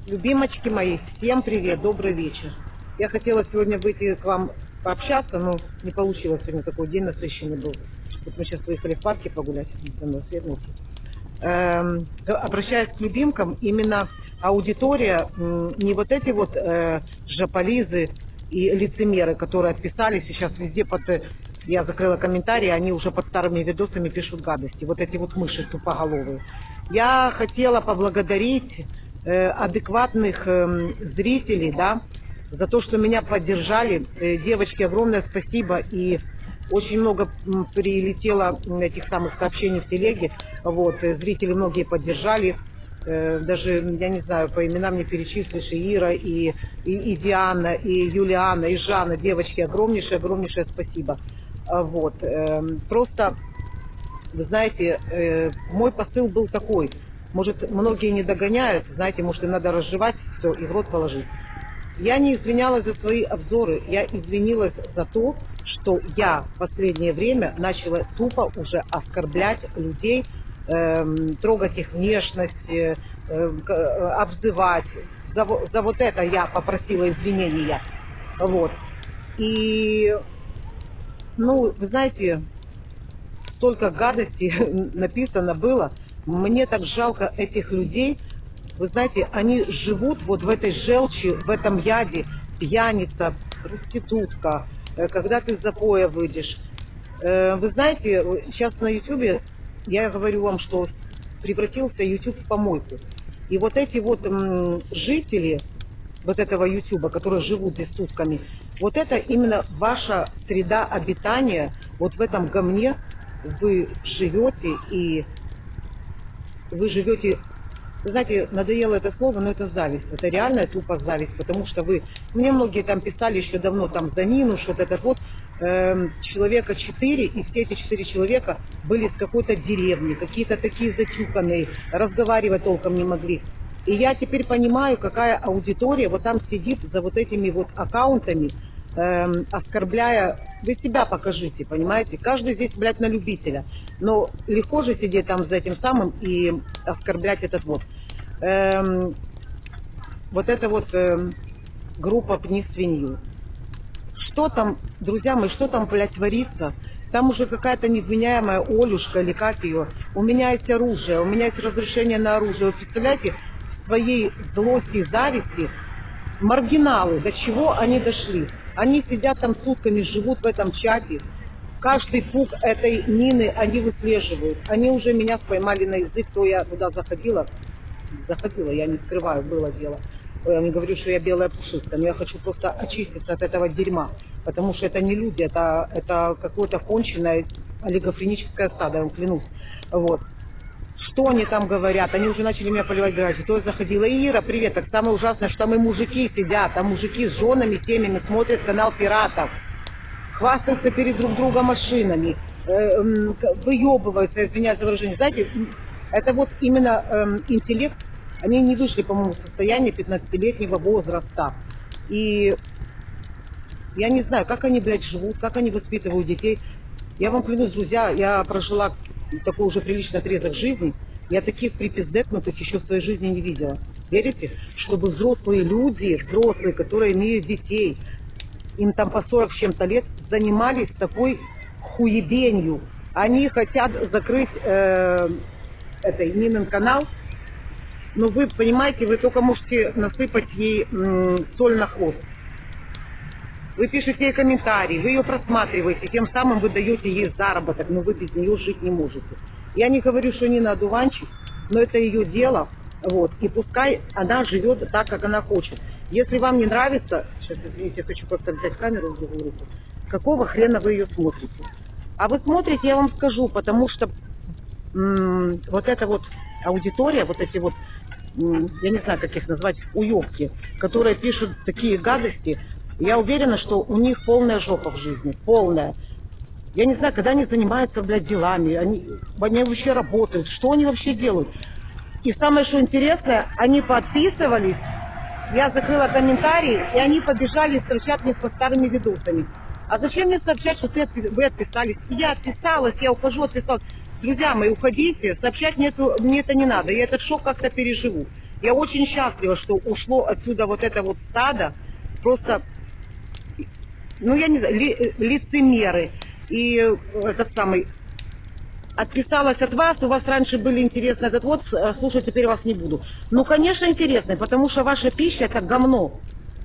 Любимочки мои, всем привет, добрый вечер. Я хотела сегодня выйти к вам пообщаться, но не получилось, сегодня такой день насыщенный был. Вот мы сейчас выехали в парке погулять, обращаясь к любимкам, именно аудитория, не вот эти вот жополизы и лицемеры, которые отписались сейчас везде я закрыла комментарии, они уже под старыми видосами пишут гадости, вот эти вот мыши тупоголовые. Я хотела поблагодарить адекватных зрителей, да, за то, что меня поддержали. Девочки, огромное спасибо. И очень много прилетело этих самых сообщений в телеге. Вот, зрители многие поддержали. Даже, я не знаю, по именам не перечислишь, и Ира, и Диана, и Юлиана, и Жанна. Девочки, огромнейшее спасибо. Вот, просто, вы знаете, мой посыл был такой. Может, многие не догоняют, знаете, может, им надо разжевать все и в рот положить. Я не извинялась за свои обзоры, я извинилась за то, что я в последнее время начала тупо уже оскорблять людей, трогать их внешность, обзывать. За вот это я попросила извинения. Вот. И, ну, вы знаете, столько гадостей написано было. Мне так жалко этих людей. Вы знаете, они живут вот в этой желчи, в этом яде. Пьяница, проститутка, когда ты из запоя выйдешь. Вы знаете, сейчас на ютубе, я говорю вам, что превратился ютуб в помойку. И вот эти вот жители вот этого ютуба, которые живут здесь сутками, вот это именно ваша среда обитания. Вот в этом говне вы живете, и вы живете, вы знаете, надоело это слово, но это зависть. Это реальная тупо зависть, потому что мне многие там писали еще давно, там, за Нину, что-то это вот, человека 4, и все эти 4 человека были с какой-то деревни, какие-то такие затюканные, разговаривать толком не могли. И я теперь понимаю, какая аудитория вот там сидит за вот этими вот аккаунтами, оскорбляя. Вы себя покажите, понимаете? Каждый здесь, блядь, на любителя. Но легко же сидеть там за этим самым и оскорблять этот вот. Вот эта вот группа «Пни свинью». Что там, друзья мои, что там, блядь, творится? Там уже какая-то невменяемая Олюшка или как ее. У меня есть оружие, у меня есть разрешение на оружие. Вы представляете, в своей злости и зависти маргиналы, до чего они дошли? Они сидят там сутками, живут в этом чате. Каждый пук этой Нины они выслеживают. Они уже меня поймали на язык, то я туда заходила, я не скрываю, было дело. Я не говорю, что я белая пушистка, но я хочу просто очиститься от этого дерьма. Потому что это не люди, это какое-то конченное олигофреническое стадо, я вам клянусь. Вот. Что они там говорят? Они уже начали меня поливать грязью. То я заходила. Ира, привет. Так самое ужасное, что там и мужики сидят. Там мужики с женами, семьями смотрят канал пиратов. Хвастаются перед друг другом машинами. Выебываются, извиняюсь за выражение. Знаете, это вот именно интеллект. Они не вышли, по-моему, в состояние 15-летнего возраста. И я не знаю, как они, блядь, живут, как они воспитывают детей. Я вам клянусь, друзья, я прожила такой уже приличный отрезок жизни. Я таких припиздекнутых еще в своей жизни не видела. Верите? Чтобы взрослые люди, которые имеют детей, им там по 40 с чем-то лет, занимались такой хуебенью. Они хотят закрыть Нинин канал. Но вы понимаете, вы только можете насыпать ей соль на хвост. Вы пишете ей комментарии, вы ее просматриваете, тем самым вы даете ей заработок, но вы без нее жить не можете. Я не говорю, что Нина одуванчик, но это ее дело, вот, и пускай она живет так, как она хочет. Если вам не нравится, сейчас, извините, я хочу как-то взять камеру в другую руку, какого хрена вы ее смотрите? А вы смотрите, я вам скажу, потому что вот эта вот аудитория, вот эти вот, я не знаю, как их назвать, уёбки, которые пишут такие гадости, я уверена, что у них полная жопа в жизни, полная. Я не знаю, когда они занимаются, блядь, делами, они вообще работают, что они вообще делают. И самое, что интересное, они подписывались, я закрыла комментарии, и они побежали сообщать мне со старыми видосами. А зачем мне сообщать, что вы отписались? Я отписалась, я ухожу, отписалась. Друзья мои, уходите, сообщать мне это не надо, я этот шок как-то переживу. Я очень счастлива, что ушло отсюда вот это вот стадо. Просто, ну я не знаю, лицемеры. И этот самый... Отписалась от вас, у вас раньше были интересны этот вот, слушать теперь вас не буду. Ну, конечно, интересно, потому что ваша пища это говно.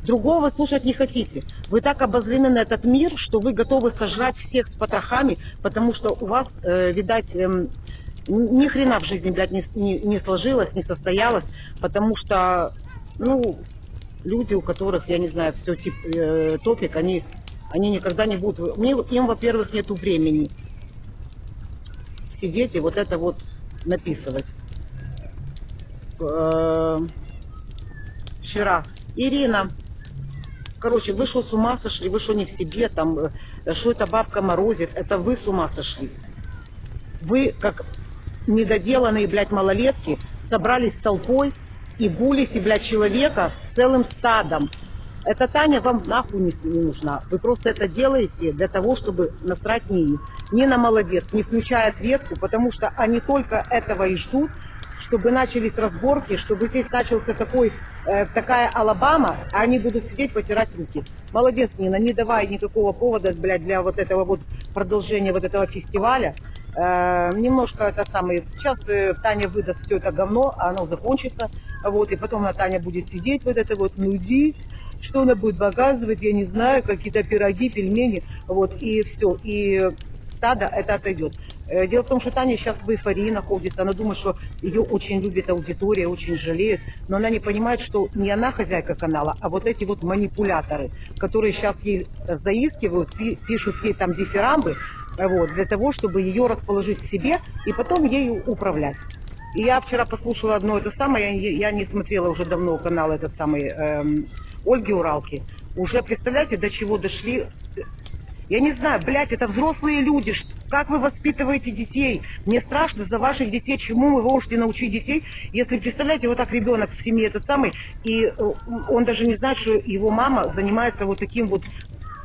Другого слушать не хотите. Вы так обозлены на этот мир, что вы готовы сожрать всех с потрохами, потому что у вас, видать, ни хрена в жизни, блядь, не сложилось, не состоялось, потому что, ну, люди, у которых, я не знаю, все топик, они никогда не будут... Им, во-первых, нету времени сидеть и вот это вот написывать. Вчера Ирина, короче, вы что, с ума сошли, вы что, не в себе, там, что это бабка морозит, это вы с ума сошли. Вы, как недоделанные, блядь, малолетки, собрались толпой и булите, блядь, человека целым стадом. Эта Таня вам нахуй не нужна. Вы просто это делаете для того, чтобы насрать не на молодец, не включая ответку, потому что они только этого и ждут, чтобы начались разборки, чтобы здесь начался такая Алабама, а они будут сидеть, потирать руки. Молодец, Нина, не давай никакого повода, блядь, для вот этого вот продолжения вот этого фестиваля. Немножко это самое, сейчас Таня выдаст все это говно, а оно закончится, вот, и потом Таня будет сидеть вот это вот нудить, что она будет показывать, я не знаю, какие-то пироги, пельмени, вот, и все, и стадо это отойдет. Дело в том, что Таня сейчас в эйфории находится, она думает, что ее очень любит аудитория, очень жалеет, но она не понимает, что не она хозяйка канала, а вот эти вот манипуляторы, которые сейчас ей заискивают, пишут ей там дифирамбы, вот, для того, чтобы ее расположить к себе и потом ею управлять. И я вчера послушала одно это самое, я не смотрела уже давно канал этот самый Ольги Уралки. Уже представляете, до чего дошли? Я не знаю, блядь, это взрослые люди. Как вы воспитываете детей? Мне страшно за ваших детей, чему вы можете научить детей, если, представляете, вот так ребенок в семье этот самый, и он даже не знает, что его мама занимается вот таким вот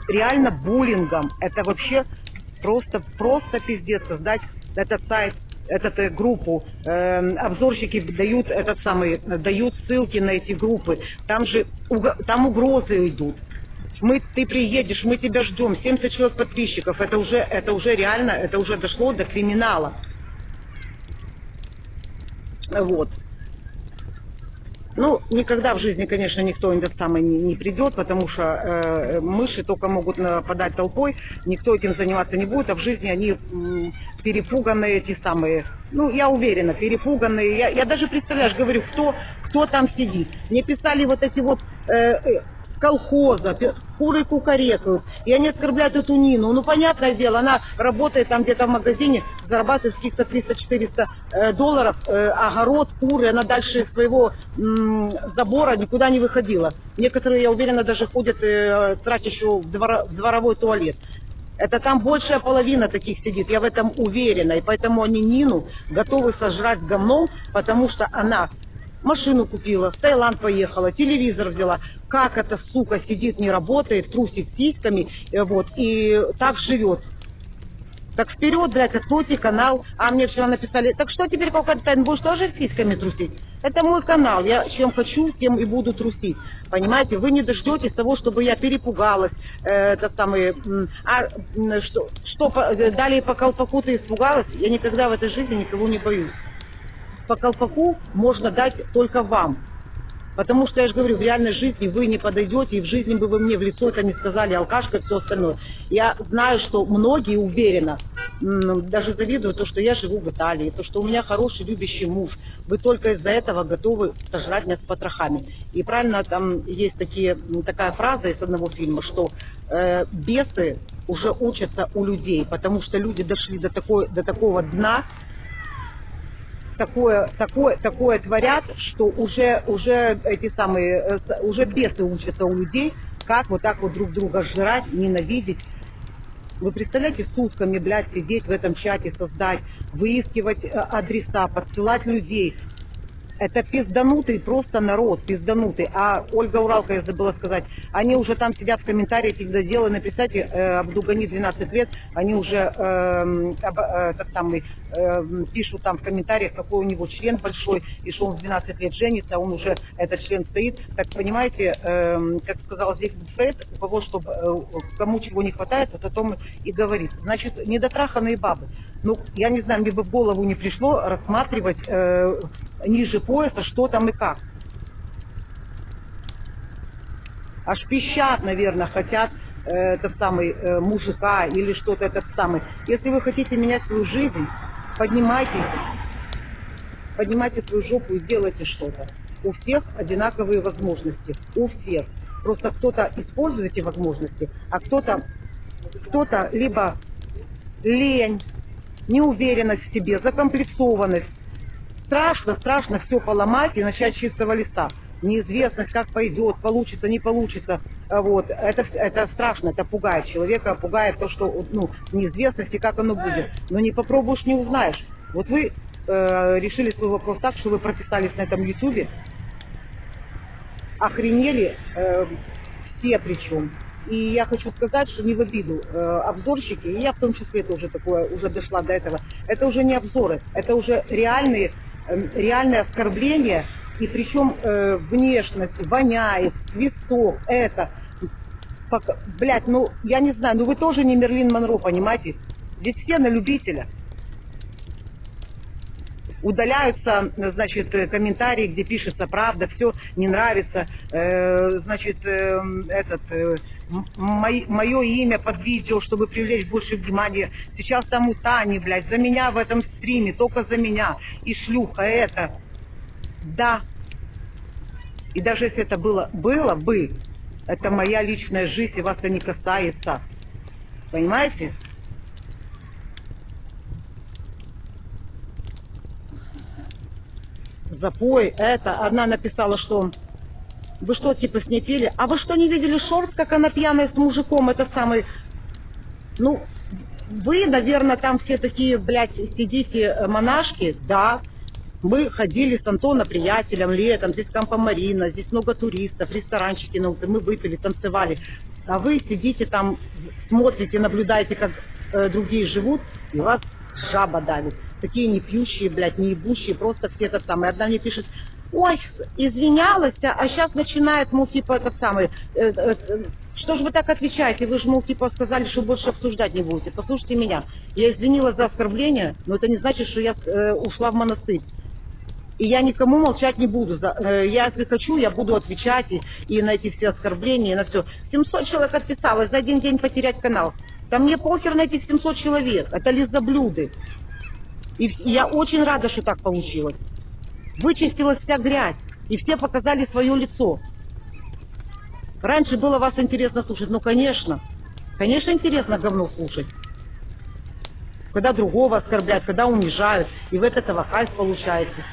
реально буллингом. Это вообще просто пиздец создать этот сайт, эту группу. Обзорщики дают ссылки на эти группы. Там угрозы идут. Ты приедешь, мы тебя ждем. 70 человек подписчиков. Это уже реально, это уже дошло до криминала. Вот. Ну, никогда в жизни, конечно, никто не придет, потому что мыши только могут нападать толпой, никто этим заниматься не будет, а в жизни они перепуганные эти самые, ну, я уверена, перепуганные. Я даже, представляешь, говорю, кто там сидит. Мне писали вот эти вот колхоза, куры кукарекают, и они оскорбляют эту Нину. Ну, понятное дело, она работает там где-то в магазине, зарабатывает каких-то 300-400 долларов, огород, куры, она дальше своего забора никуда не выходила. Некоторые, я уверена, даже ходят, тратят еще в дворовой туалет. Это там большая половина таких сидит, я в этом уверена, и поэтому они Нину готовы сожрать говном, потому что она машину купила, в Таиланд поехала, телевизор взяла. Как эта сука сидит, не работает, трусит сиськами, вот, и так живет. Так вперед, блядь, откройте канал. А мне вчера написали, так что теперь, Кокатайн, будешь тоже сиськами трусить? Это мой канал, я чем хочу, тем и буду трусить. Понимаете, вы не дождетесь того, чтобы я перепугалась. Далее по колпаку ты испугалась? Я никогда в этой жизни никого не боюсь. По колпаку можно дать только вам. Потому что, я же говорю, в реальной жизни вы не подойдете, и в жизни бы вы мне в лицо это не сказали, алкашка и все остальное. Я знаю, что многие уверенно, даже завидуют то, что я живу в Италии, то, что у меня хороший, любящий муж. Вы только из-за этого готовы сожрать меня с потрохами. И правильно, там есть такая фраза из одного фильма, что бесы уже учатся у людей, потому что люди дошли до такого дна, такое творят, что уже бесы учатся у людей, как вот так вот друг друга сжирать, ненавидеть. Вы представляете, сутками, блядь, сидеть в этом чате, создать, выискивать адреса, подсылать людей. Это пизданутый просто народ, пизданутый. А Ольга Уралка, я забыла сказать, они уже там сидят в комментариях, когда дело написать, Абдугани 12 лет, они уже пишут там в комментариях, какой у него член большой, и что он в 12 лет женится, а он уже, этот член стоит. Так понимаете, как сказал Зигмунд Фрейд, у кого, чтобы, кому чего не хватает, вот о том и говорит. Значит, недотраханные бабы. Ну, я не знаю, мне бы в голову не пришло рассматривать ниже пояса, что там и как. Аж пищат, наверное, хотят этот самый мужика или что-то этот самый. Если вы хотите менять свою жизнь, поднимайте свою жопу и делайте что-то. У всех одинаковые возможности. У всех. Просто кто-то использует эти возможности, а кто-то либо лень, неуверенность в себе, закомплексованность. Страшно все поломать и начать с чистого листа. Неизвестность, как пойдет, получится, не получится. Вот. Это страшно, это пугает человека, пугает то, что неизвестности, как оно будет. Но не попробуешь, не узнаешь. Вот вы решили свой вопрос так, что вы прописались на этом ютубе, охренели все причем. И я хочу сказать, что не в обиду обзорщики, и я в том числе тоже такое, уже дошла до этого, это уже не обзоры, это уже реальное оскорбление, и причем внешность, воняет, цветок, это, блядь, ну, я не знаю, ну вы тоже не Мерлин Монро, понимаете? Здесь все на любителя. Удаляются, значит, комментарии, где пишется правда, все не нравится, значит, мое имя под видео, чтобы привлечь больше внимания. Сейчас там у Тани, блядь, за меня в этом стриме, только за меня. И шлюха это. Да. И даже если это было бы, это моя личная жизнь, и вас это не касается. Понимаете? Запой, это. Одна написала, что вы что, типа, с ней пели? А вы что, не видели шорт, как она пьяная с мужиком? Это самый... Ну, вы, наверное, там все такие, блядь, сидите монашки, да. Мы ходили с Антоном, приятелем, летом, здесь Кампа Марина, здесь много туристов, ресторанчики, мы выпили, танцевали. А вы сидите там, смотрите, наблюдаете, как другие живут, и вас жаба давит. Такие не пьющие, блядь, не ебущие, просто все это самое. Одна мне пишет, ой, извинялась, а сейчас начинает, мол, типа, этот самый, что же вы так отвечаете? Вы же, мол, типа, сказали, что больше обсуждать не будете. Послушайте меня, я извинилась за оскорбление, но это не значит, что я ушла в монастырь. И я никому молчать не буду. Я, если хочу, я буду отвечать и на эти все оскорбления, и на все. 700 человек отписалось, за один день потерять канал. Да мне похер на этих 700 человек, это лизоблюды. И я очень рада, что так получилось. Вычистилась вся грязь, и все показали свое лицо. Раньше было вас интересно слушать, ну конечно. Конечно интересно говно слушать. Когда другого оскорбляют, когда унижают, и вы от этого кайф получаете.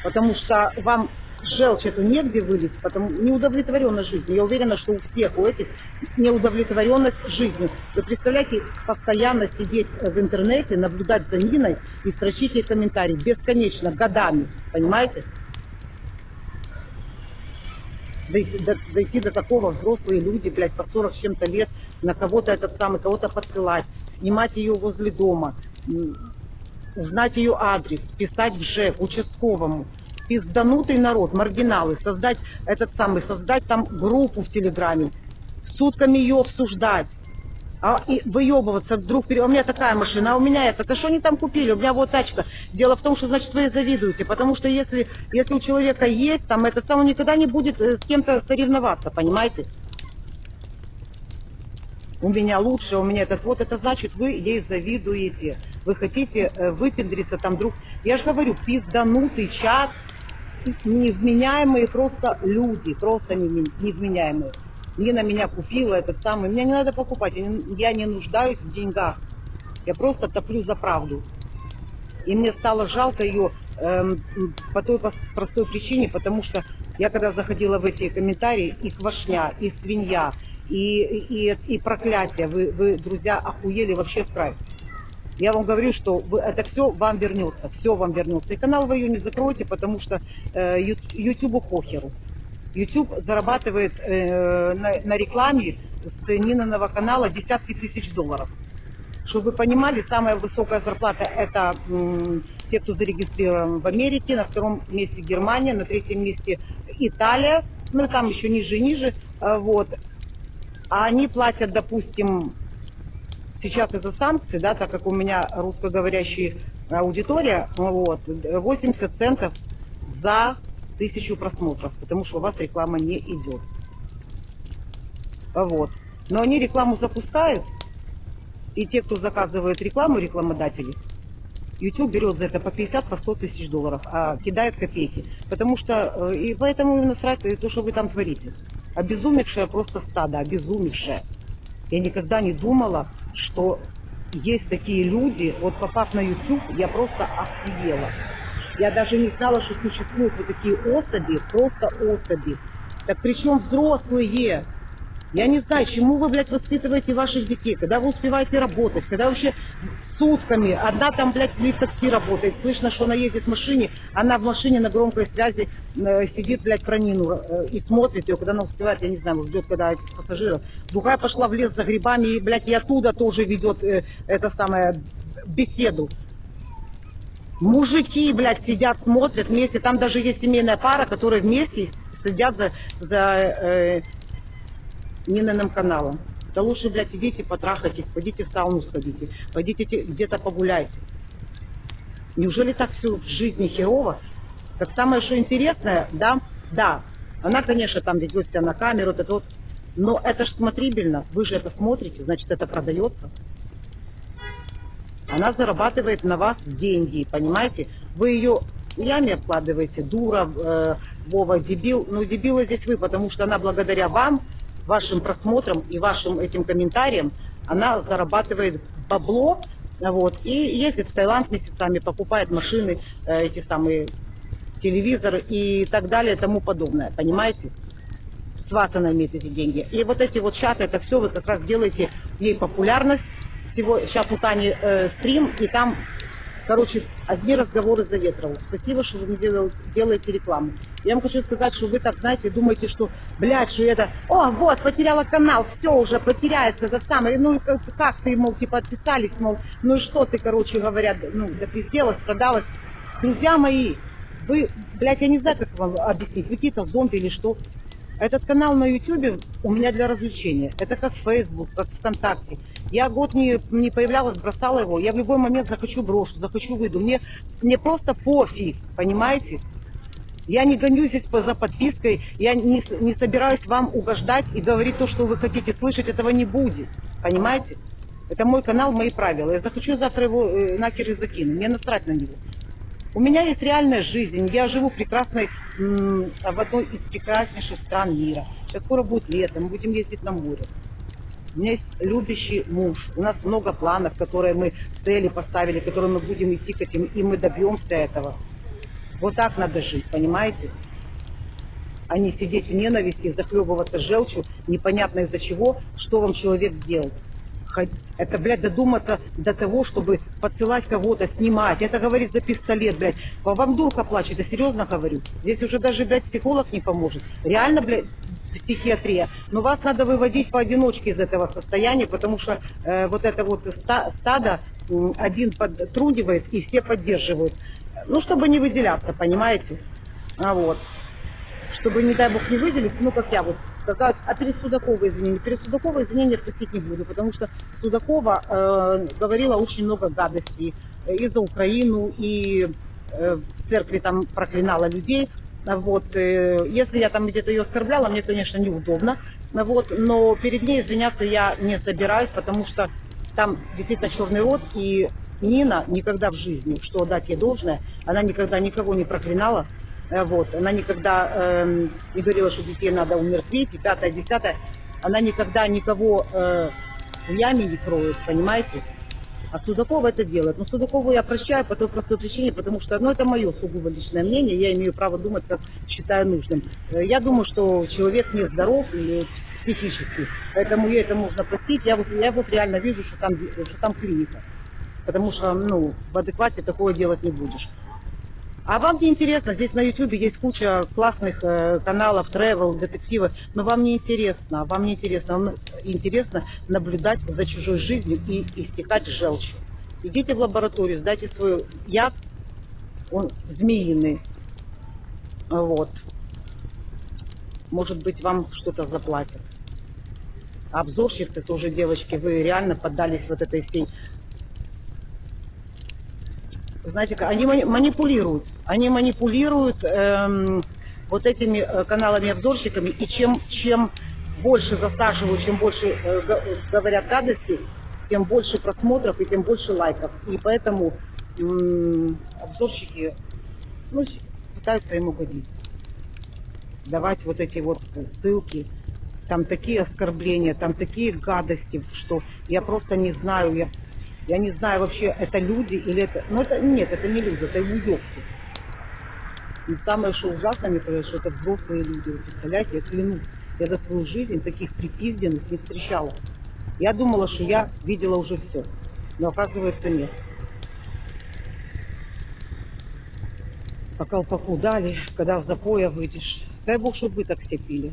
Потому что вам желчь эту негде вылить, потому неудовлетворенность жизнью. Я уверена, что у всех у этих неудовлетворенность жизнью. Вы представляете, постоянно сидеть в интернете, наблюдать за Ниной и строчить ей комментарии бесконечно, годами, понимаете? Дойти до такого, взрослые люди, блядь, по 40 с чем-то лет, на кого-то этот самый, кого-то подсылать, снимать ее возле дома, узнать ее адрес, писать в ЖЭК, участковому. Пизданутый народ, маргиналы, создать там группу в Телеграме, сутками ее обсуждать, и выебываться вдруг. У меня такая машина, а у меня это. Да что они там купили? У меня вот тачка. Дело в том, что, значит, вы завидуете, потому что если у человека есть, там, он никогда не будет с кем-то соревноваться, понимаете? У меня лучше, у меня этот, вот это значит, вы ей завидуете. Вы хотите выпендриться там вдруг. Я же говорю, пизданутый чат, невменяемые просто люди, просто невменяемые. Нина меня купила, этот самый. Мне не надо покупать, я не нуждаюсь в деньгах. Я просто топлю за правду. И мне стало жалко ее по той простой причине, потому что я когда заходила в эти комментарии, и квашня, и свинья, и проклятие, вы, друзья, охуели вообще в край. Я вам говорю, что это все вам вернется, все вам вернется. И канал вы ее не закроете, потому что Ютубу похеру. YouTube зарабатывает на рекламе с Нининого канала десятки тысяч долларов. Чтобы вы понимали, самая высокая зарплата это те, кто зарегистрирован в Америке, на втором месте Германия, на третьем месте Италия, ну там еще ниже и ниже, вот. А они платят, допустим, сейчас из-за санкций, да, так как у меня русскоговорящая аудитория, вот, 80 центов за 1000 просмотров, потому что у вас реклама не идет. Вот. Но они рекламу запускают, и те, кто заказывает рекламу, рекламодатели, YouTube берет за это по 50, по 100 тысяч долларов, а кидает копейки. Потому что, и поэтому им насрать то, что вы там творите. Обезумевшее просто стадо, обезумевшее. Я никогда не думала, что есть такие люди. Вот попав на YouTube, я просто офигела. Я даже не знала, что существуют вот такие особи, просто особи. Так причем взрослые. Я не знаю, чему вы, блядь, воспитываете ваших детей, когда вы успеваете работать, когда вообще сутками, одна там, блядь, в такси работает, слышно, что она ездит в машине, она в машине на громкой связи сидит, блядь, про Нину и смотрит ее, когда она успевает, я не знаю, ждет, когда этих пассажиров. Другая пошла в лес за грибами, и, блядь, и оттуда тоже ведет это самое, беседу. Мужики, блядь, сидят, смотрят вместе, там даже есть семейная пара, которые вместе сидят за Нининым каналом. Да лучше, блядь, идите потрахайтесь, пойдите в сауну сходите, пойдите где-то погуляйте. Неужели так все в жизни херово? Так самое, что интересное, да, она, конечно, там ведет себя на камеру, вот, но это ж смотрибельно, вы же это смотрите, значит, это продается. Она зарабатывает на вас деньги, понимаете? Вы ее в яме обкладываете, дура, Вова, дебил. Ну, дебилы здесь вы, потому что она благодаря вам, вашим просмотрам и вашим этим комментариям, она зарабатывает бабло, вот, и ездит в Таиланд месяцами, покупает машины, эти самые телевизоры и так далее и тому подобное, понимаете? С вас она имеет эти деньги. И вот эти вот чаты, это все вы как раз делаете ей популярность. Сейчас у Тани стрим, и там, короче, одни разговоры за ветрову. Спасибо, что вы мне делаете рекламу. Я вам хочу сказать, что вы так, знаете, думаете, что, блядь, что это, о, вот, потеряла канал, все уже потеряется, это самое, ну, как ты, мол, типа, отписались, мол, ну и что ты, короче говоря, ну, допизделась, продалась. Друзья мои, вы, блядь, я не знаю, как вам объяснить, вы какие-то зомби или что. Этот канал на YouTube у меня для развлечения. Это как Facebook, как ВКонтакте. Я год не появлялась, бросала его. Я в любой момент захочу брошу, захочу выйду. Мне просто пофиг, понимаете? Я не гонюсь здесь за подпиской. Я не собираюсь вам угождать и говорить то, что вы хотите слышать. Этого не будет, понимаете? Это мой канал, мои правила. Я захочу завтра его нахер и закину. Мне насрать на него. У меня есть реальная жизнь. Я живу прекрасной, в одной из прекраснейших стран мира. Сейчас скоро будет лето, мы будем ездить на море. У меня есть любящий муж. У нас много планов, которые мы цели поставили, которые мы будем идти к этим, и мы добьемся этого. Вот так надо жить, понимаете? А не сидеть в ненависти, захлебываться желчью, непонятно из-за чего, что вам человек сделал. Это, блядь, додуматься до того, чтобы подсылать кого-то, снимать. Это говорит за пистолет, блядь. Вам дурка плачет, я серьезно говорю. Здесь уже даже, блядь, психолог не поможет. Реально, блядь, психиатрия. Но вас надо выводить поодиночке из этого состояния, потому что вот это вот стадо один подтрунивает и все поддерживают. Ну, чтобы не выделяться, понимаете? Вот. Чтобы, не дай бог, не выделить, ну, как я вот сказала, а перед Судаковой извинения. Перед Судаковой извинения просить не буду, потому что Судакова говорила очень много гадостей и за Украину, и в церкви там проклинала людей. Вот. Если я там где-то ее оскорбляла, мне, конечно, неудобно. Вот. Но перед ней извиняться я не собираюсь, потому что там действительно черный рот, и Нина никогда в жизни, что дать ей должное, она никогда никого не проклинала. Вот. Она никогда не говорила, что детей надо умертвить, и 5-е, 10-е. Она никогда никого в яме не кроет, понимаете? А Судакова это делает. Но Судакову я прощаю по той простой причине, потому что, ну, это мое сугубо личное мнение, я имею право думать, как считаю нужным. Я думаю, что человек не здоров или психически, поэтому ей это можно простить. Я вот реально вижу, что там клиника. потому что, ну, в адеквате такое делать не будешь. А вам не интересно, здесь на YouTube есть куча классных каналов, travel, детективов, но вам не интересно, вам интересно наблюдать за чужой жизнью и истекать желчью. Идите в лабораторию, сдайте свой яд, он змеиный, вот. Может быть, вам что-то заплатят. Обзорщицы тоже, девочки, вы реально поддались вот этой всей... Знаете, они манипулируют. Они манипулируют вот этими каналами-обзорщиками. И чем больше засаживают, чем больше говорят гадости, тем больше просмотров и тем больше лайков. И поэтому обзорщики, ну, пытаются им угодить. Давать вот эти вот ссылки. Там такие оскорбления, там такие гадости, что я просто не знаю. Я не знаю вообще, это люди или это... Ну, это нет, это не люди, это уёбки. И самое, что ужасно, мне кажется, что это взрослые люди. Вы представляете, я клянусь, я за свою жизнь таких припизденных не встречала. Я думала, что я видела уже все. Но оказывается, нет. По колпаку дали, когда в запоя выйдешь. Дай бог, чтобы вы так все пили.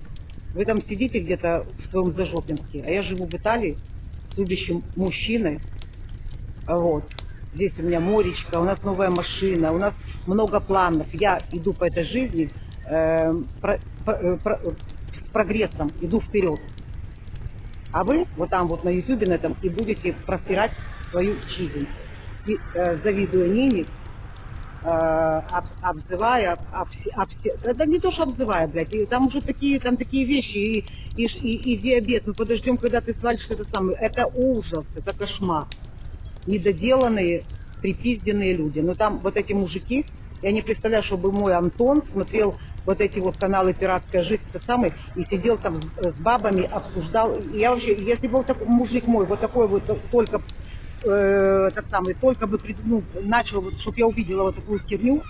Вы там сидите где-то в своем Зажопинске, а я живу в Италии с любящим мужчиной. Вот. Здесь у меня моречка, у нас новая машина, у нас много планов. Я иду по этой жизни с прогрессом, иду вперед. А вы вот там вот на YouTube на этом и будете просирать свою жизнь. И, завидуя Нине, обзывая, это не то, что обзывая, блядь, и там уже такие вещи, и диабет, мы подождем, когда ты свалишь это самое. Это ужас, это кошмар. Недоделанные, припизденные люди. Но там вот эти мужики, я не представляю, чтобы мой Антон смотрел вот эти вот каналы «Пиратская жизнь», это самый, и сидел там с бабами, обсуждал. Я вообще, если бы вот такой мужик мой, вот такой вот только, только бы начал, чтобы я увидела вот такую херню,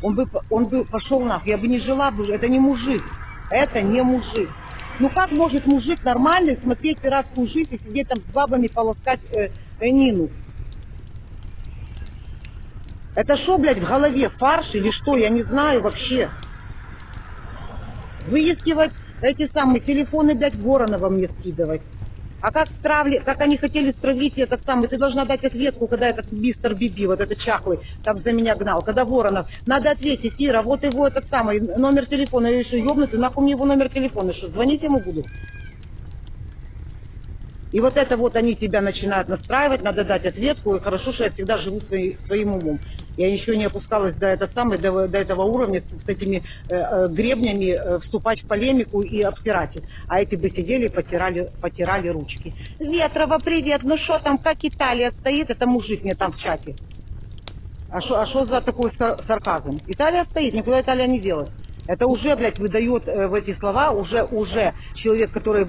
он бы пошел нахуй, я бы не жила бы, это не мужик, это не мужик. Ну как может мужик нормальный смотреть «Пиратскую жизнь» и сидеть там с бабами полоскать Нину? Это что, блядь, в голове фарш или что? Я не знаю вообще. Выискивать эти самые телефоны, блядь, Воронова мне скидывать. А как они хотели стравить этот самый, ты должна дать ответку, когда этот мистер Биби, вот этот чахлый, там за меня гнал, когда Воронов, надо ответить, Ира, вот его этот самый, номер телефона, я еще ёбнутый, нахуй мне его номер телефона, что, звонить ему буду? И вот это вот они тебя начинают настраивать, надо дать ответку, и хорошо, что я всегда живу своим умом. Я еще не опускалась до этого уровня с этими гребнями вступать в полемику и обсирать их. А эти бы сидели и потирали ручки. Ветрова, привет, ну что там, как Италия стоит? Это мужик мне там в чате. А что за такой сарказм? Италия стоит, никуда Италия не делась. Это уже, блядь, выдает в эти слова, уже человек, который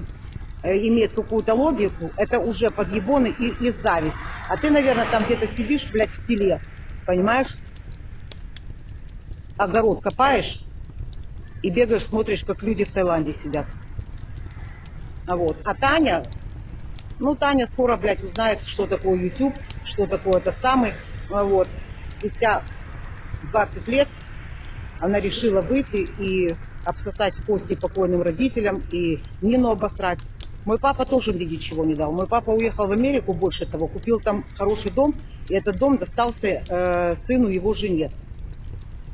имеет какую-то логику, это уже подъебоны и зависть. А ты, наверное, там где-то сидишь, блядь, в селе, понимаешь? Огород копаешь и бегаешь, смотришь, как люди в Таиланде сидят. Вот. А Таня, ну, Таня скоро, блядь, узнает, что такое YouTube, что такое это самый. Вот. Спустя 20 лет она решила выйти и обсосать кости покойным родителям и Нину обосрать. Мой папа тоже мне ничего не дал. Мой папа уехал в Америку, больше того, купил там хороший дом, и этот дом достался сыну его жене.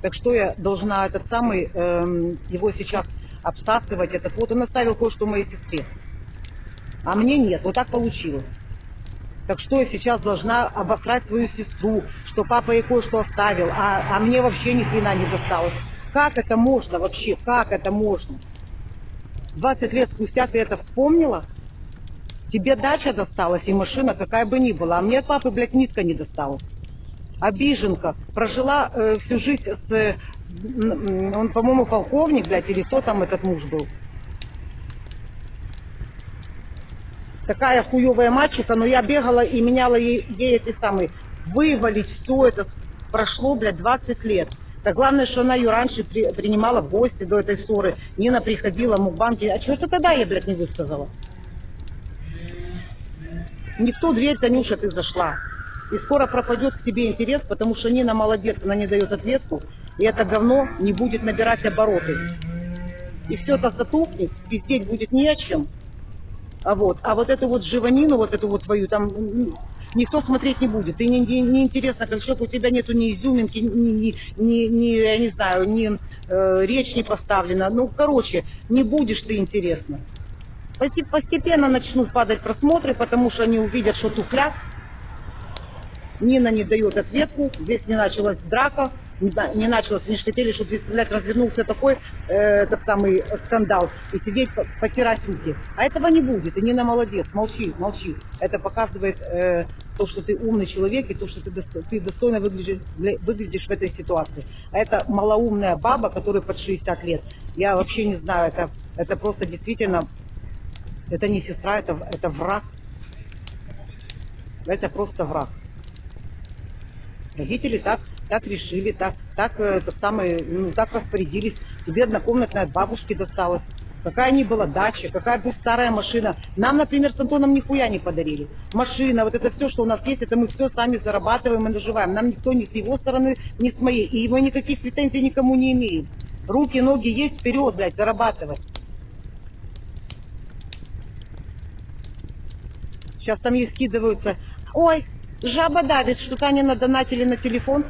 Так что я должна его сейчас обсасывать. Вот он оставил кое-что моей сестре. А мне нет, вот так получилось. Так что я сейчас должна обосрать свою сестру, что папа ей кое-что оставил, а мне вообще ни хрена не досталось. Как это можно вообще? Как это можно? 20 лет спустя ты это вспомнила? Тебе дача досталась и машина какая бы ни была, а мне от папы, блядь, нитка не досталась. Обиженка. Прожила всю жизнь он, по-моему, полковник, блядь, или кто там этот муж был. Такая хуевая мальчика, но я бегала и меняла ей эти самые. Вывалить все это прошло, блядь, 20 лет. Так главное, что она ее раньше принимала в гости до этой ссоры. Нина приходила, мукбанки. А что ты тогда ей, блядь, не высказала? Не в ту дверь, Танюша, ты зашла. И скоро пропадет к тебе интерес, потому что Нина молодец, она не дает ответку, и это говно не будет набирать обороты. И все это затухнет, пиздеть будет не о чем. А вот эту вот живанину, вот эту вот твою, там никто смотреть не будет. Ты не интересно, как человек, у тебя нету ни изюминки, я не знаю, речь не поставлена. Ну, короче, не будешь ты интересно. Постепенно начнут падать просмотры, потому что они увидят, что тухляк. Нина не дает ответку, здесь не началась драка, не началось, не хотели, чтобы здесь, блядь, развернулся такой, этот самый скандал, и сидеть, потирать руки. А этого не будет, и Нина молодец, молчи, молчи. Это показывает то, что ты умный человек, и то, что ты достойно выглядишь в этой ситуации. А это малоумная баба, которая под 60 лет. Я вообще не знаю, это просто действительно, это не сестра, это враг. Это просто враг. Родители так решили, так распорядились. Тебе однокомнатная от бабушки досталась. Какая ни была дача, какая бы старая машина. Нам, например, с Антоном нихуя не подарили. Машина, вот это все, что у нас есть, это мы все сами зарабатываем и наживаем. Нам никто ни с его стороны, ни с моей. И мы никаких претензий никому не имеем. Руки, ноги есть, вперед, блядь, зарабатывать. Сейчас там ей скидываются. Ой, жаба давит, что Таня надонатили на телефон.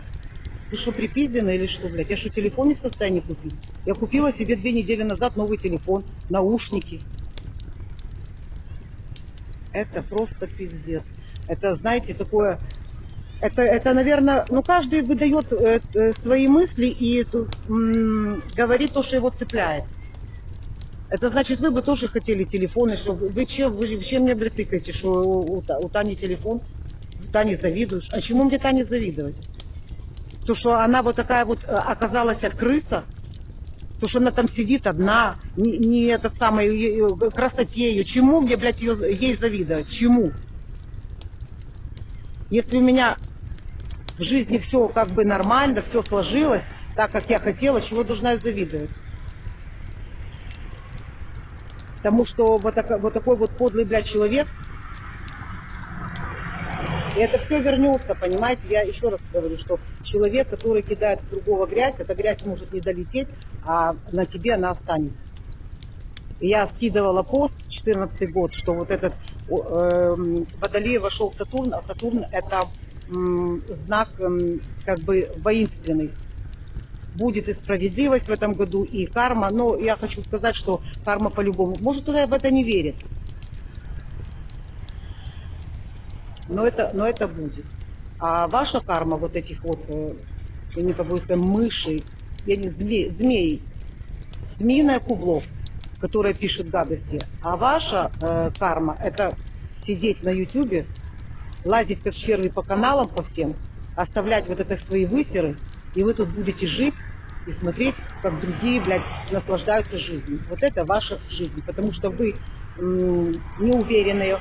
Ты что, припиздена или что, блядь? Я что, телефон не в состоянии купить? Я купила себе 2 недели назад новый телефон, наушники. Это просто пиздец. Это, знаете, такое... Это, наверное, ну, каждый выдает свои мысли и говорит то, что его цепляет. Это значит, вы бы тоже хотели телефоны, что вы чем мне, блядь, тыкаете, что у Тани телефон, Тане завидуешь. А чему мне Тане завидовать? То, что она вот такая вот оказалась крыса, то, что она там сидит одна, не это самое, красоте ее. Чему мне, блядь, ей завидовать? Чему? Если у меня в жизни все как бы нормально, все сложилось так, как я хотела, чего должна я завидовать? Потому что вот такой вот подлый, блядь, человек, и это все вернется, понимаете? Я еще раз говорю, что человек, который кидает в другого грязь, эта грязь может не долететь, а на тебе она останется. И я скидывала пост, 14 год, что вот этот Водолей вошел в Сатурн, а Сатурн это знак как бы воинственный. Будет и справедливость в этом году, и карма, но я хочу сказать, что карма по-любому. Может, кто-то в это не верит. Но это будет. А ваша карма вот этих вот, я не побоюсь сказать, мышей, я не змей, змеиное кубло, которое пишет гадости. А ваша карма это сидеть на ютубе, лазить как черви по каналам по всем, оставлять вот это свои высеры, и вы тут будете жить и смотреть, как другие, блядь, наслаждаются жизнью. Вот это ваша жизнь, потому что вы неуверенные,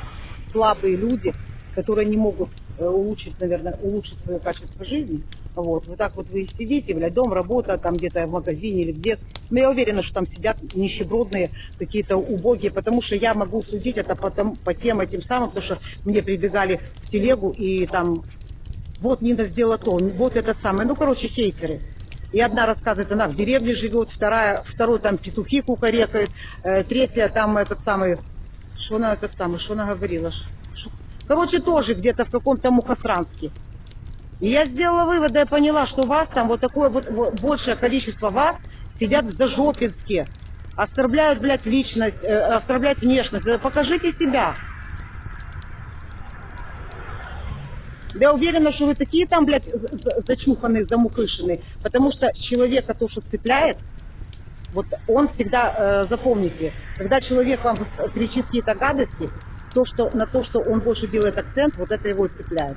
слабые люди, которые не могут улучшить свое качество жизни. Вот так вот вы сидите, блядь, дом, работа, там где-то в магазине или где. Но я уверена, что там сидят нищебродные, какие-то убогие, потому что я могу судить это по тем этим самым, потому что мне прибегали в телегу и там, вот Нина сделала то, вот это самое. Ну, короче, хейтеры. И одна рассказывает, она в деревне живет, второй там петухи кукарекает, третья там этот самый, что она говорила? Короче, тоже где-то в каком-то Мухосранске. И я сделала вывод, я поняла, что вас там вот такое вот большее количество вас сидят в зажопинске, оскорбляют, блядь, личность, оскорбляют внешность. Покажите себя. Я уверена, что вы такие там, блядь, зачуханные, замукышенные, потому что человека то, что цепляет, вот он всегда, запомните, когда человек вам кричит какие-то гадости, на то, что он больше делает акцент, вот это его и цепляет.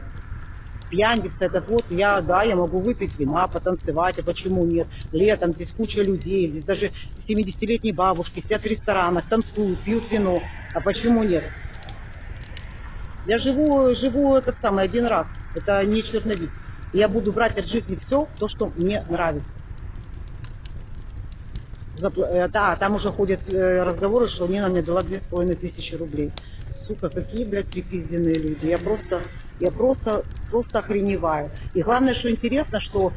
Пьяница, этот вот, я могу выпить вина, потанцевать, а почему нет? Летом здесь куча людей, здесь даже 70-летние бабушки сидят в ресторанах, танцуют, пьют вино, а почему нет? Я живу этот самый один раз, это не черновик. Я буду брать от жизни все, то, что мне нравится. Да, там уже ходят разговоры, что Нина мне дала 2500 рублей. сука, какие, блядь, припизденные люди. Я просто охреневаю. И главное, что интересно, что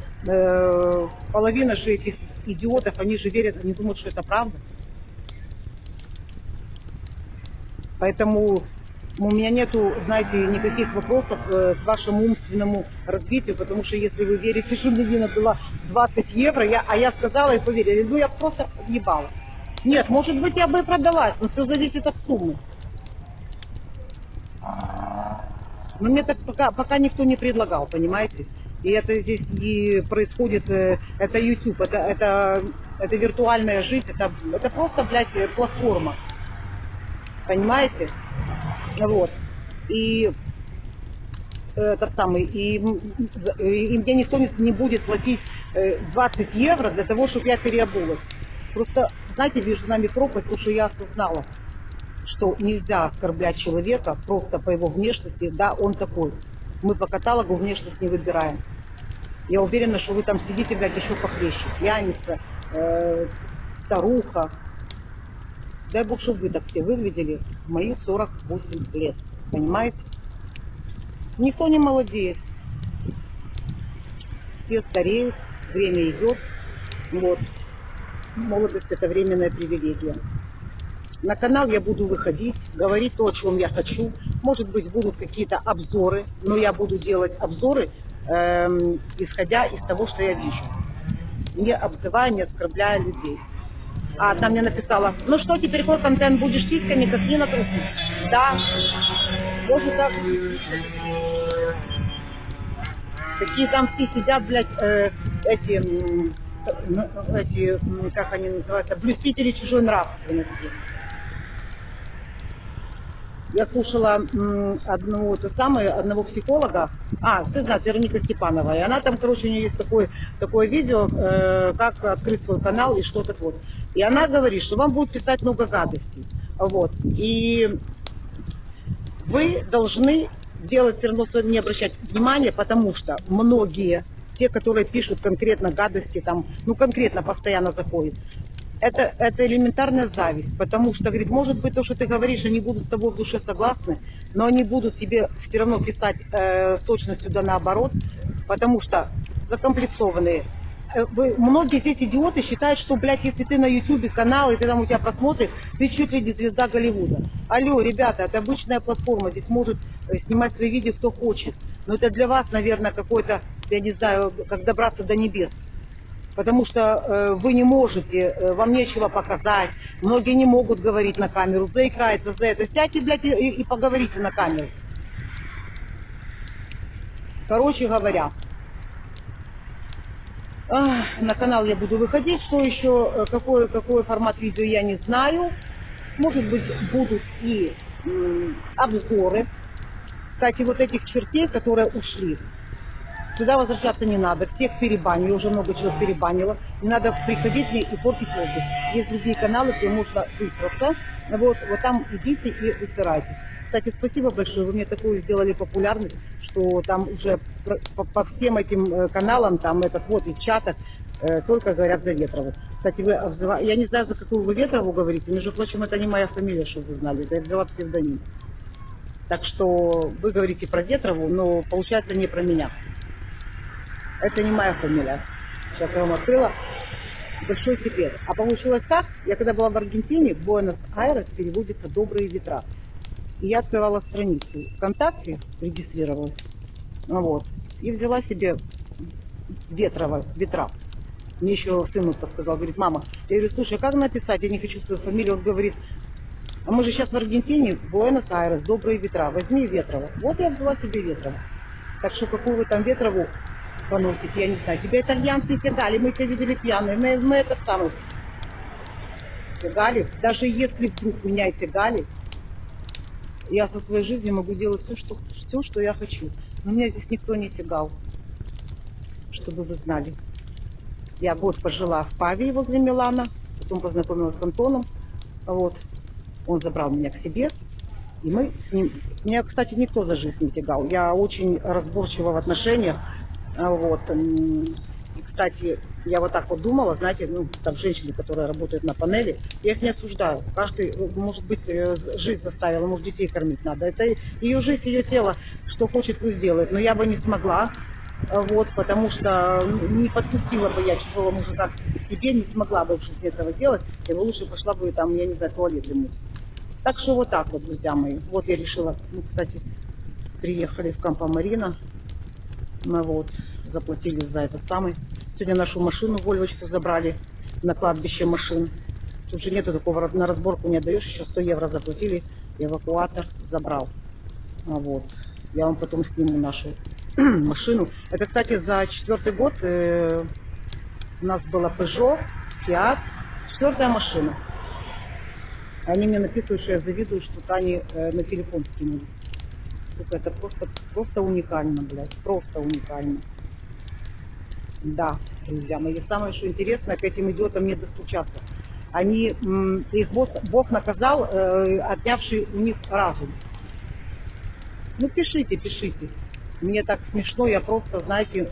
половина же этих идиотов, они же верят, они думают, что это правда. Поэтому у меня нету, знаете, никаких вопросов к вашему умственному развитию, потому что если вы верите, что бензина была 20 евро, я сказала и поверили, ну я просто ебала. Нет, может быть, я бы и продалась, но все зависит от суммы. Но мне так пока никто не предлагал, понимаете? И это здесь и происходит, это YouTube, это виртуальная жизнь, это просто, блядь, платформа. Понимаете? Вот. И этот самый, и мне никто не будет платить 20 евро для того, чтобы я переобулась. Просто, знаете, между нами пропасть, потому что я осознала, что нельзя оскорблять человека просто по его внешности. Да, он такой. Мы по каталогу внешность не выбираем. Я уверена, что вы там сидите, блядь, еще похлеще. Пьяница, старуха. Дай бог, чтобы вы так все выглядели в мои 48 лет. Понимаете? Никто не молодеет. Все стареют, время идет. Вот. Молодость — это временная привилегия. На канал я буду выходить, говорить то, о чем я хочу. Может быть, будут какие-то обзоры, но я буду делать обзоры, исходя из того, что я вижу. Не обзывая, не оскорбляя людей. А одна мне написала, ну что, теперь какой контент будешь сиськами, как не на трусу? Да, тоже так. Такие там все сидят, блядь, эти, как они называются, блюстители чужой нравственности. Я слушала одного психолога, ты знаешь, Вероника Степанова, и она там, короче, у нее есть такое видео, как открыть свой канал и что-то вот. И она говорит, что вам будут писать много гадостей, вот, и вы должны делать все равно, не обращать внимания, потому что многие, те, которые пишут конкретно гадости, там, ну конкретно постоянно заходят, это элементарная зависть, потому что, говорит, может быть, то, что ты говоришь, они будут с тобой в душе согласны, но они будут тебе все равно писать с точностью да наоборот, потому что закомплексованные. Многие здесь идиоты считают, что, блядь, если ты на ютубе канал, и ты там у тебя просмотришь, ты чуть ли не звезда Голливуда. Алло, ребята, это обычная платформа, здесь может снимать свои видео кто хочет. Но это для вас, наверное, какой-то, я не знаю, как добраться до небес. Потому что вы не можете, вам нечего показать, многие не могут говорить на камеру, заикается за это. Сядьте, блядь, и поговорите на камеру. Короче говоря, на канал я буду выходить, что еще, какой формат видео я не знаю. Может быть, будут и обзоры. Кстати, вот этих чертей, которые ушли, сюда возвращаться не надо. Всех перебанили, уже много чего перебанило. Не надо приходить мне и портить воздух. Есть другие каналы, где можно высраться. Вот там идите и высирайтесь. Кстати, спасибо большое, вы мне такую сделали популярность, что там уже по всем этим каналам, там и в чатах только говорят за Ветрову. Кстати, я не знаю, за какую вы Ветрову говорите, между прочим, это не моя фамилия, чтобы вы знали, это я взяла псевдоним. Так что вы говорите про Ветрову, но получается не про меня. Это не моя фамилия. Сейчас я вам открыла. Большой секрет. А получилось так, я когда была в Аргентине, в Буэнос-Айрес переводится «добрые ветра». И я открывала страницу ВКонтакте, регистрировалась, и взяла себе ветра. Мне еще сын сказал, говорит, мама, я говорю, слушай, а как написать, я не хочу свою фамилию, он говорит, а мы же сейчас в Аргентине, в Буэнос-Айрес, добрые ветра, возьми Ветрова. Вот я взяла себе Ветрова. Так что какую вы там Ветрову поносите, я не знаю. Тебя итальянцы тягали, мы тебя видели пьяные, мы это самое тягали. Даже если вдруг меня и тягали, я со своей жизнью могу делать все, что я хочу. Но меня здесь никто не тягал, чтобы вы знали. Я год пожила в Павии возле Милана, потом познакомилась с Антоном. Он забрал меня к себе, и мы с ним... Меня, кстати, никто за жизнь не тягал. Я очень разборчива в отношениях. И, кстати, Я вот так вот думала, знаете, ну, там женщины, которые работают на панели, я их не осуждаю. Каждый, может быть, жизнь заставила, может, детей кормить надо. Это ее жизнь, ее тело, что хочет, пусть делает. Но я бы не смогла, вот, потому что не подпустила бы я чужого мужика к себе, не смогла бы в жизни этого делать. Я бы лучше пошла бы там, я не знаю, туалет ему. Так что вот так вот, друзья мои. Вот я решила, ну, кстати, приехали в Кампо-Марина. Мы вот заплатили за этот самый. Сегодня нашу машину Вольвочку забрали на кладбище машин. Тут же нету такого, на разборку не отдаешь, еще 100 евро заплатили, эвакуатор забрал. Вот. Я вам потом сниму нашу машину. Это, кстати, за 4-й год у нас была Peugeot, Fiat, 4-я машина. Они мне написывают, что я завидую, что они на телефон скинули. Это просто уникально, блядь, просто уникально. Да, друзья мои, самое что интересное, к этим идиотам не достучаться. Они, их Бог наказал, отнявший у них разум. Ну, пишите, пишите. Мне так смешно, я просто, знаете,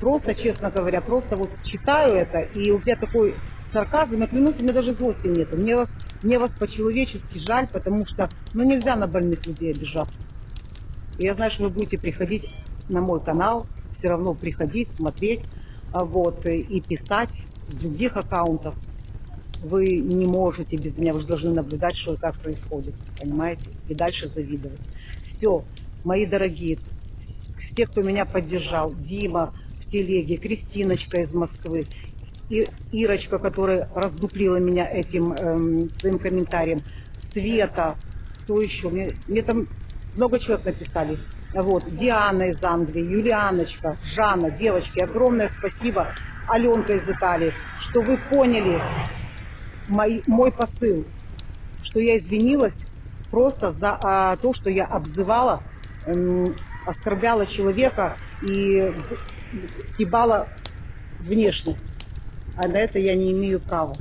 просто, честно говоря, просто вот читаю это, и у меня такой сарказм, я клянусь, у меня даже злости нету. Мне вас по-человечески жаль, потому что, ну, нельзя на больных людей обижаться. И я знаю, что вы будете приходить на мой канал, все равно приходить, смотреть, вот, и писать с других аккаунтов. Вы не можете без меня, вы же должны наблюдать, что и как происходит, понимаете, и дальше завидовать. Все, мои дорогие, все, кто меня поддержал, Дима в телеге, Кристиночка из Москвы, и Ирочка, которая раздуплила меня этим своим комментарием, Света, кто еще, мне там много человек написали. Вот, Диана из Англии, Юлианочка, Жанна, девочки, огромное спасибо, Аленка из Италии, что вы поняли мой посыл, что я извинилась просто за то, что я обзывала, оскорбляла человека и стебала внешность. А на это я не имею права.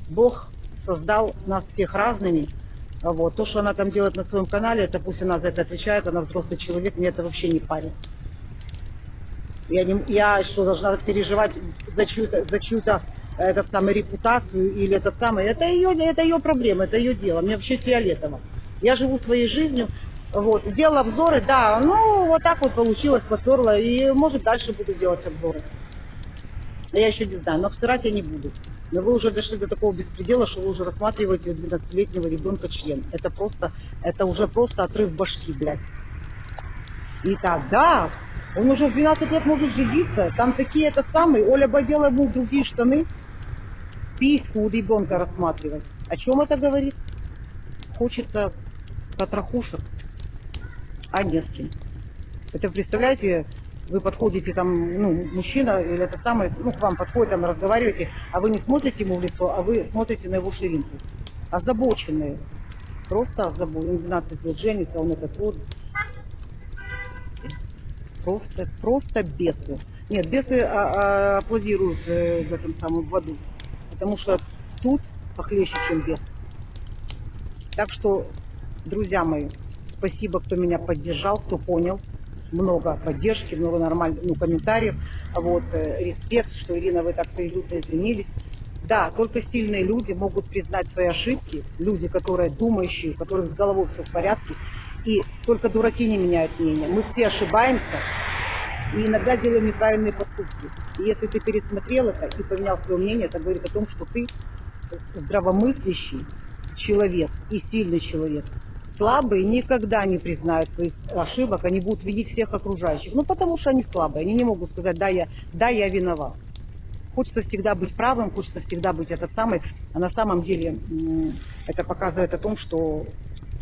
Бог создал нас всех разными. Вот. То, что она там делает на своем канале, это пусть она за это отвечает, она взрослый человек, мне это вообще не парит. Я что, должна переживать за чью-то этот самый репутацию или этот самый, это ее проблема, это ее дело, мне вообще фиолетово. Я живу своей жизнью, вот, делала обзоры, да, ну, вот так вот получилось, потерла, и, может, дальше буду делать обзоры. Я еще не знаю, но обсирать я не буду. Но вы уже дошли до такого беспредела, что вы уже рассматриваете у 12-летнего ребенка член. Это уже просто отрыв башки, блядь. И тогда он уже в 12 лет может жениться, там такие это самые, Оля Бадела ему другие штаны, письку у ребенка рассматривать. О чем это говорит? Хочется потрохушек, а не с кем. Это представляете, вы подходите там, ну, мужчина или это самое, ну, к вам подходит, там, разговариваете, а вы не смотрите ему в лицо, а вы смотрите на его ширинку. Озабоченные. Просто озабоченные. 12 лет женится, он этот вот. Просто бесы. Нет, бесы аплодируют в этом самом году. Потому что тут похлеще, чем бес. Так что, друзья мои, спасибо, кто меня поддержал, кто понял. Много поддержки, много нормальных, ну, комментариев. Вот, респект, что, Ирина, вы так-то люто извинились. Да, только сильные люди могут признать свои ошибки. Люди, которые думающие, у которых с головой все в порядке. И только дураки не меняют мнение. Мы все ошибаемся и иногда делаем неправильные поступки. И если ты пересмотрел это и поменял свое мнение, это говорит о том, что ты здравомыслящий человек и сильный человек. Слабые никогда не признают своих ошибок, они будут видеть всех окружающих. Ну, потому что они слабые, они не могут сказать, да, я виноват. Хочется всегда быть правым, хочется всегда быть этот самый, а на самом деле это показывает о том, что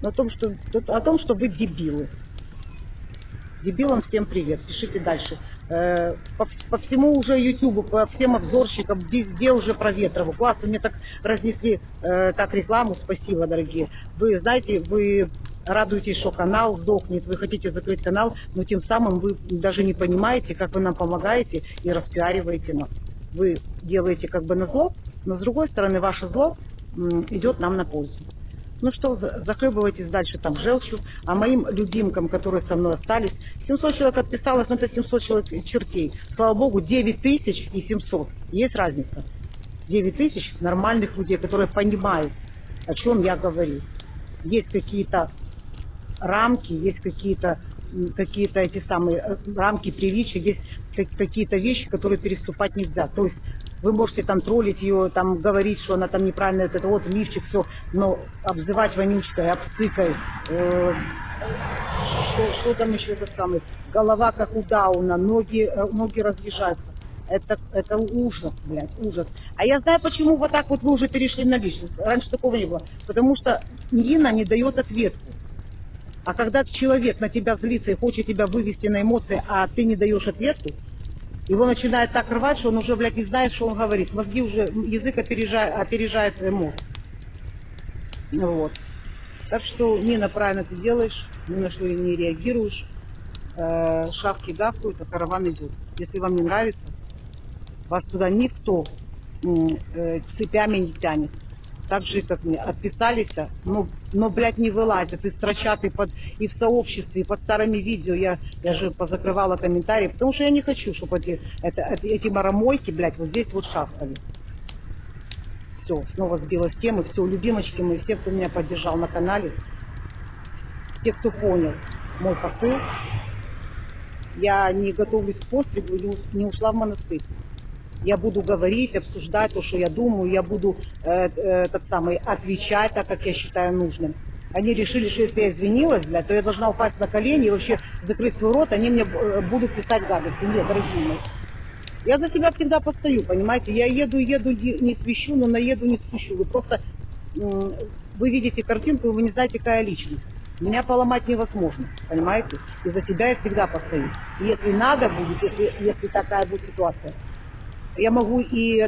вы дебилы. Дебилам всем привет, пишите дальше. По всему уже YouTube, по всем обзорщикам, везде уже про Ветрову. Классно, мне так разнесли так рекламу, спасибо, дорогие. Вы знаете, вы радуетесь, что канал сдохнет, вы хотите закрыть канал, но тем самым вы даже не понимаете, как вы нам помогаете и распиариваете нас. Вы делаете как бы на зло, но с другой стороны ваше зло идет нам на пользу. Ну что, захлебывайтесь дальше там желчью. А моим любимкам, которые со мной остались, 700 человек отписалось, но это 700 человек чертей. Слава богу, 9700. Есть разница. 9000 нормальных людей, которые понимают, о чем я говорю. Есть какие-то рамки, есть какие-то эти самые рамки приличия, есть какие-то вещи, которые переступать нельзя. То есть вы можете там троллить ее, там говорить, что она там неправильно, это вот лифчик, все, но обзывать вонючкой, обсыкой, что там еще это самое, голова как у Дауна, ноги разъезжаются. Это ужас, блядь, ужас. А я знаю, почему вот так вот вы уже перешли на личность. Раньше такого не было. Потому что Ирина не дает ответку. А когда человек на тебя злится и хочет тебя вывести на эмоции, а ты не даешь ответку, его начинает так рвать, что он уже, блядь, не знает, что он говорит. Мозги уже, язык опережает мозг. Вот. Так что, Нина, правильно ты делаешь, ни на что не реагируешь. Шавки гавкают, а караван идет. Если вам не нравится, вас туда никто цепями не тянет. Так же, как мне. Отписались, но, блядь, не вылазят. И строчат, и в сообществе, и под старыми видео. Я же позакрывала комментарии, потому что я не хочу, чтобы эти маромойки, блядь, вот здесь вот шастали. Все, снова сбилась тема. Все, любимочки мои, все, кто меня поддержал на канале, те, кто понял мой посыл, я не готовлюсь к постригу, не ушла в монастырь. Я буду говорить, обсуждать то, что я думаю, я буду отвечать так, как я считаю нужным. Они решили, что если я извинилась, блядь, то я должна упасть на колени и вообще закрыть свой рот, они мне будут писать гадости. Нет, дорогие мои. Я за себя всегда постою, понимаете? Я еду, не свищу, но наеду, не спущу. Вы просто, вы видите картинку, и вы не знаете, какая личность. Меня поломать невозможно, понимаете? И за себя я всегда постою. И если надо будет, если такая будет ситуация, я могу и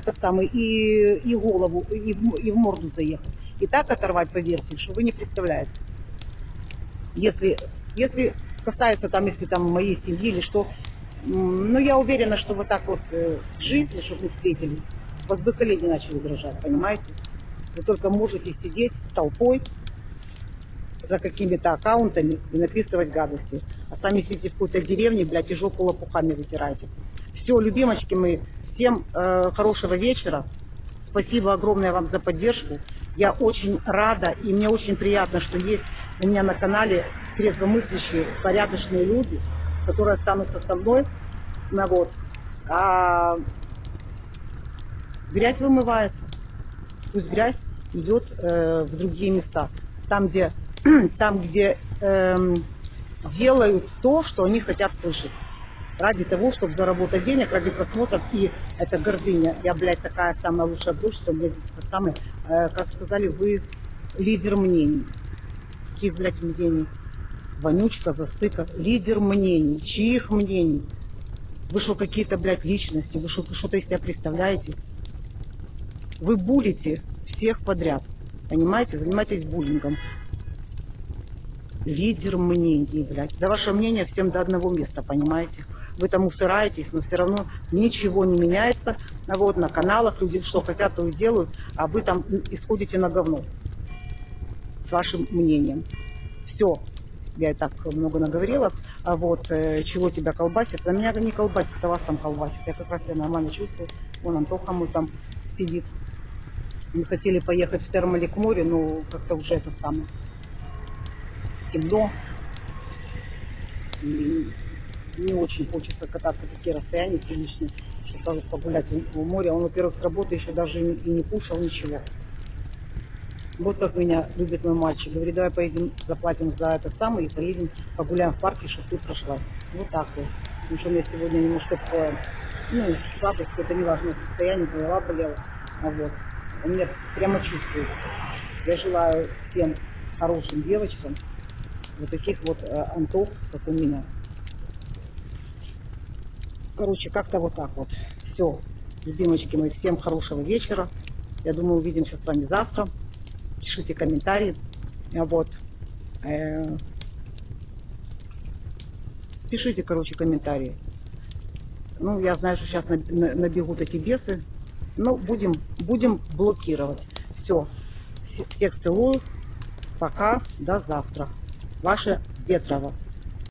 голову, и в морду заехать. И так оторвать по версии, что вы не представляете. Если касается если моей семьи или что, ну я уверена, что вот так вот в жизни, чтобы мы встретились, вас бы колени начали дрожать, понимаете? Вы только можете сидеть толпой за какими-то аккаунтами и написывать гадости. А сами сидите в какой-то деревне, блядь, и жопу лопухами вытираете. Все, любимочки мои, всем хорошего вечера. Спасибо огромное вам за поддержку. Я очень рада, и мне очень приятно, что есть у меня на канале трезвомыслящие, порядочные люди, которые останутся со мной. А грязь вымывается. Пусть грязь идет в другие места. Там, где делают то, что они хотят слышать. Ради того, чтобы заработать денег, ради просмотров, и это гордыня. Я, блядь, такая самая лучшая дочь, что, блядь, как сказали, вы лидер мнений. Каких, блядь, мнений? Вонючка, застыка. Лидер мнений. Чьих мнений? Вы что, какие-то, блядь, личности? Вы что-то из себя представляете? Вы булите всех подряд. Понимаете? Занимаетесь буллингом. Лидер мнений, блядь. Да ваше мнение всем до одного места, понимаете? Вы там усираетесь, но все равно ничего не меняется. Вот на каналах люди что хотят, то и делают, а вы там исходите на говно с вашим мнением. Все. Я и так много наговорила. А вот, чего тебя колбасит? А меня не колбасит, это вас там колбасит. Я как раз нормально чувствую. Вон Антоха мой там сидит. Мы хотели поехать в Термали к морю, но как-то уже это самое. Темно. И не очень хочется кататься такие расстояния лишние, чтобы погулять в море. Он, во-первых, с работы еще даже и не кушал ничего. Вот как меня любит мой мальчик. Говорит, давай поедем, заплатим за это самое и поедем погуляем в парке, чтобы ты прошла. Вот так вот. Потому что у меня сегодня немножко слабость, это неважное состояние, голова болела. Вот. У меня прямо чувствует. Я желаю всем хорошим девочкам вот таких вот антов, как у меня. Короче, как-то вот так вот. Все, любимочки мои, всем хорошего вечера. Я думаю, увидимся с вами завтра. Пишите комментарии. Вот. Пишите, короче, комментарии. Ну, я знаю, что сейчас набегут эти бесы. Но будем блокировать. Все. Всех целую. Пока, до завтра. Ваша Ветрова.